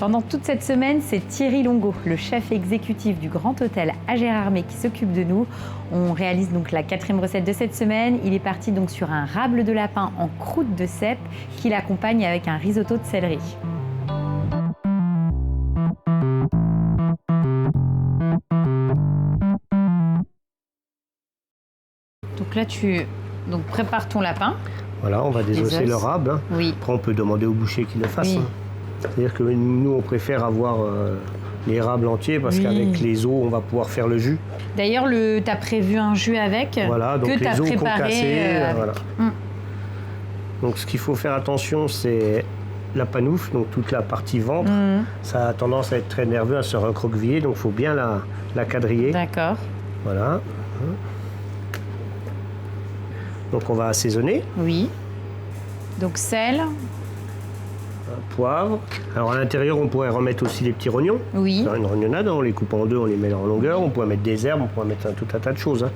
Pendant toute cette semaine, c'est Thierry Longo, le chef exécutif du Grand Hôtel à Gérardmer, qui s'occupe de nous. On réalise donc la 4e recette de cette semaine. Il est parti donc sur un rable de lapin en croûte de cèpe qu'il accompagne avec un risotto de céleri. Donc là, tu prépares ton lapin. Voilà, on va désosser le rable. Hein. Oui. Après, on peut demander au boucher qu'il le fasse. Oui. Hein. C'est-à-dire que nous, on préfère avoir les rables entiers parce qu'avec les os, on va pouvoir faire le jus. D'ailleurs, tu as prévu un jus avec voilà, donc que tu as préparé. Concassés, voilà. Donc, ce qu'il faut faire attention, c'est la panoufle, donc toute la partie ventre. Ça a tendance à être très nerveux, à se recroqueviller, donc il faut bien la quadriller. D'accord. Voilà. Donc, on va assaisonner. Oui. Donc, sel. Poivre. Alors à l'intérieur, on pourrait remettre aussi les petits rognons. Oui. Faire une rognonnade, on les coupe en deux, on les met en longueur. On pourrait mettre des herbes, on pourrait mettre tout un tas de choses. Hein.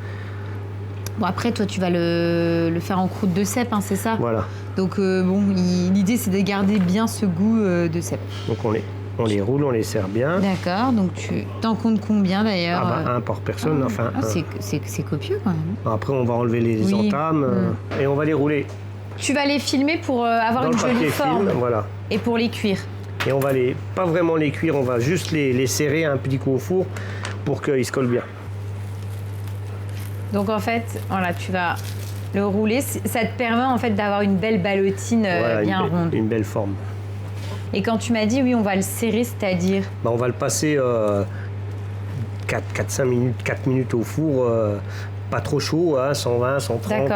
Bon, après, toi, tu vas le faire en croûte de cèpe, hein, c'est ça? Voilà. Donc, l'idée, c'est de garder bien ce goût de cèpe. Donc on les roule, on les serre bien. D'accord. Donc, tu t'en comptes combien d'ailleurs? Un par personne. Enfin, c'est copieux quand même. Après, on va enlever les entames et on va les rouler. Tu vas les filmer pour avoir dans une le jolie forme. Film, voilà. Et pour les cuire. Et on va pas vraiment les cuire, on va juste les serrer un petit coup au four pour qu'ils se collent bien. Donc en fait, voilà, tu vas le rouler. Ça te permet en fait d'avoir une belle ballotine bien ronde. Une belle forme. Et quand tu m'as dit oui, on va le serrer, c'est-à-dire on va le passer 4 minutes au four. Pas trop chaud, hein, 120, 130,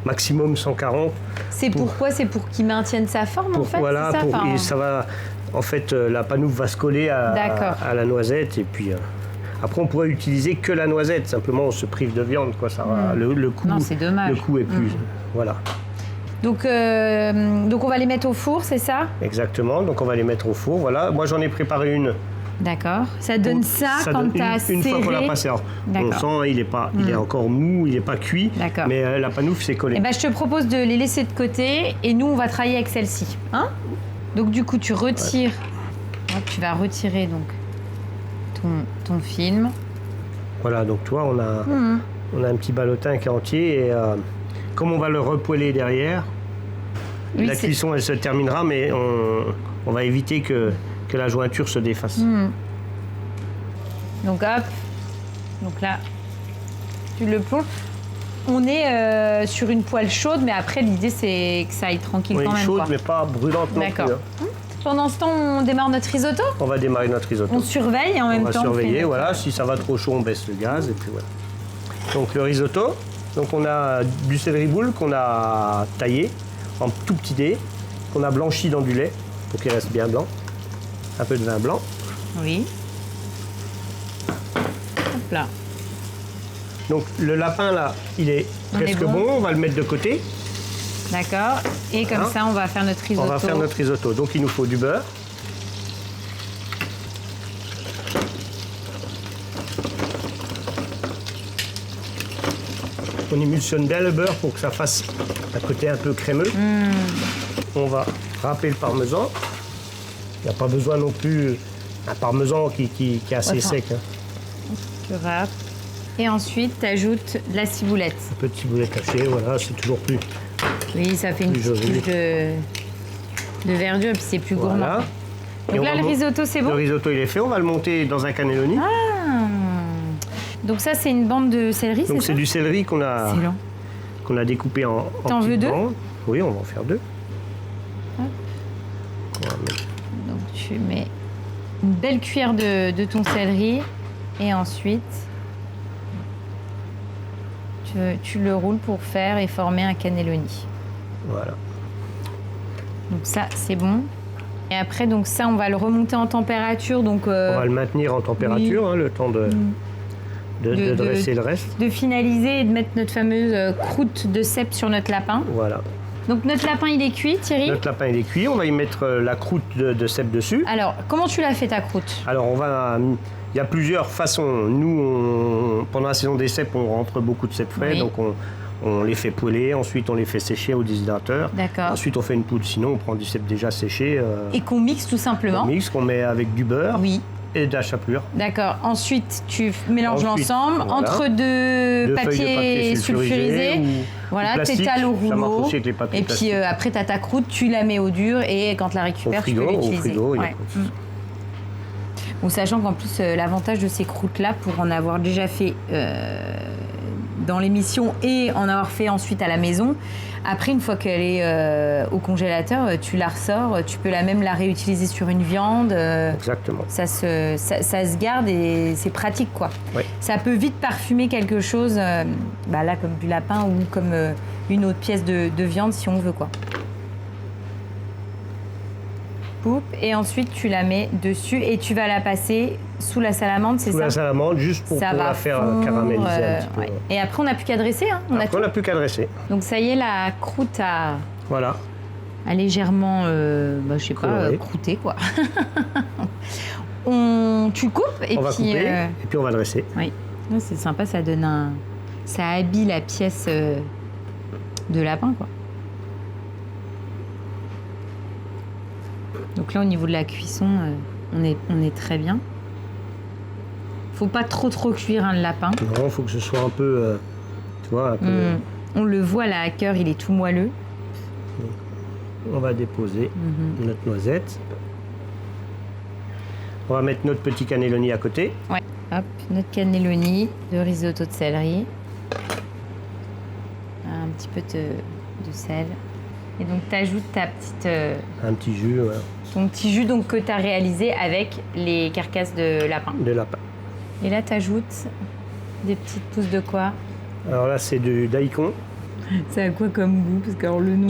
maximum 140. C'est pourquoi? C'est pour qu'il maintienne sa forme en fait? Voilà, ça va. En fait, la panoufle va se coller à la noisette et puis. Après, on pourrait utiliser que la noisette. Simplement, on se prive de viande, quoi. Ça va, le coût. Non, c'est dommage. Le coût est plus. Voilà. Donc, on va les mettre au four, c'est ça? Exactement. Donc, on va les mettre au four. Voilà. Moi, j'en ai préparé une. D'accord. Ça donne ça quand tu as serré. Une fois qu'on l'a passé. Alors, on sent, il est encore mou, il n'est pas cuit. D'accord. Mais la panoufle, c'est collé. Eh ben, je te propose de les laisser de côté et nous, on va travailler avec celle-ci. Hein? Donc, du coup, tu retires. Ouais. Tu vas retirer donc ton film. Voilà, donc toi, on a un petit ballotin qui est entier et comme on va le repoêler derrière, la cuisson, elle se terminera, mais on va éviter que la jointure se défasse. Donc hop, donc là, tu le plonges. On est sur une poêle chaude, mais après l'idée c'est que ça aille tranquille quand même. Chaude, mais pas brûlante non plus. D'accord. Pendant ce temps, on démarre notre risotto? On va démarrer notre risotto. On surveille et en même temps. On va surveiller, voilà. Si ça va trop chaud, on baisse le gaz et puis voilà. Donc le risotto, donc on a du céleri boule qu'on a taillé en tout petits dés, qu'on a blanchi dans du lait pour qu'il reste bien blanc. Un peu de vin blanc. Oui. Hop là. Donc le lapin là, il est presque bon. On va le mettre de côté. D'accord. Et comme ça, on va faire notre risotto. On va faire notre risotto. Donc il nous faut du beurre. On émulsionne bien le beurre pour que ça fasse un côté un peu crémeux. On va râper le parmesan. Il n'y a pas besoin non plus un parmesan qui est assez sec. Hein. Tu râpes. Et ensuite, tu ajoutes de la ciboulette. Un peu de ciboulette hachée, voilà, c'est toujours plus. Oui, ça fait une petite touche de verdure et puis c'est plus gourmand. Voilà. Donc là, le risotto, c'est bon? Le risotto, il est fait. On va le monter dans un cannelloni. Donc ça, c'est une bande de céleri, c'est ça? Donc c'est du céleri qu'on a découpé en petites bandes. T'en veux 2? Oui, on va en faire 2. Donc tu mets une belle cuillère de ton céleri et ensuite tu le roules pour faire et former un cannelloni. Voilà. Donc ça, c'est bon. Et après, donc ça, on va le remonter en température. Donc, on va le maintenir en température, hein, le temps de dresser le reste. De finaliser et de mettre notre fameuse croûte de cèpe sur notre lapin. Voilà. Donc notre lapin, il est cuit, Thierry? Notre lapin, il est cuit. On va y mettre la croûte de cèpe dessus. Alors, comment tu l'as fait ta croûte? Alors, il y a plusieurs façons. Nous, pendant la saison des cèpes, on rentre beaucoup de cèpes frais. Oui. Donc, On les fait poêler, ensuite on les fait sécher au déshydrateur. D'accord. Ensuite on fait une poudre, sinon on prend du cèpe déjà séché. Et qu'on mixe tout simplement. On mixe, qu'on met avec du beurre Oui. et de la chapelure. D'accord. Ensuite, tu mélanges Ensuite, l'ensemble voilà. entre deux Feuilles de papiers sulfurisés. ou Voilà, plastique. t'étales au Ça marche rouleau. aussi avec les papiers Et puis plastiques. après, tu as ta croûte, tu la mets au dur et quand tu la Au récupères, frigo, tu peux au l'utiliser. frigo, il y a Ouais. pas de souci. Bon, sachant qu'en plus, l'avantage de ces croûtes-là, pour en avoir déjà fait dans l'émission et en avoir fait ensuite à la maison, après, une fois qu'elle est au congélateur, tu la ressors, tu peux même la réutiliser sur une viande. Exactement. Ça se garde et c'est pratique, quoi. Ouais. Ça peut vite parfumer quelque chose, là, comme du lapin ou comme une autre pièce de viande, si on veut, quoi. Poup, et ensuite, tu la mets dessus et tu vas la passer sous la salamande, c'est ça? Sous la salamande, juste pour Ça va la faire fondre, caraméliser un petit peu. ouais. Et après, on n'a plus qu'à dresser, hein. On a Après, tout. on n'a plus qu'à dresser. Donc ça y est, la croûte a Voilà. légèrement, je sais pas, Coloré. croûté, quoi. Tu coupes et On va puis... couper et puis on va dresser. Oui, ouais, c'est sympa, ça donne un... Ça habille la pièce de lapin, quoi. Donc là, au niveau de la cuisson, on est très bien. Faut pas trop cuire, hein, le lapin. Non, il faut que ce soit un peu, tu vois, un peu... On le voit là à cœur, il est tout moelleux. On va déposer notre noisette. On va mettre notre petit cannelloni à côté. Ouais. Hop, notre cannelloni de risotto de céleri. Un petit peu de sel. Et donc, tu ajoutes ta petite... Un petit jus ton petit jus donc, que tu as réalisé avec les carcasses de lapin. de lapin. Et là, tu ajoutes des petites pousses de quoi? Alors là, c'est du daikon. C'est à quoi comme goût? Parce que alors, le nom...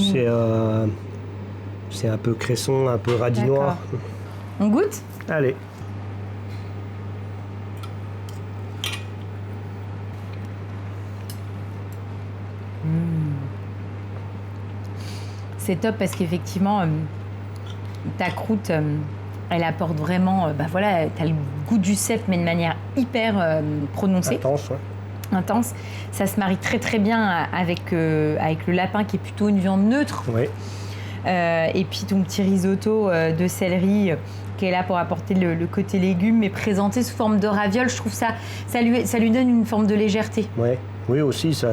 C'est un peu cresson, un peu radis noir. On goûte? Allez. C'est top parce qu'effectivement, ta croûte, elle apporte vraiment... voilà, tu as le goût du cèpe, mais de manière hyper prononcée. Intense, ouais. Intense. Ça se marie très bien avec le lapin qui est plutôt une viande neutre. Oui. Et puis ton petit risotto de céleri qui est là pour apporter le côté légumes, mais présenté sous forme de ravioles. Je trouve ça lui donne une forme de légèreté. Ouais. Oui, aussi, c'est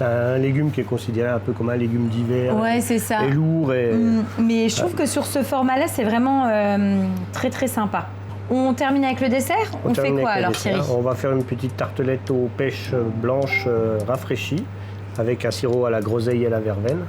un légume qui est considéré un peu comme un légume d'hiver. Ouais, c'est ça. Et lourd. Mais je trouve que sur ce format-là, c'est vraiment très sympa. On termine avec le dessert? On fait quoi alors, Thierry? On va faire une petite tartelette aux pêches blanches rafraîchies avec un sirop à la groseille et à la verveine.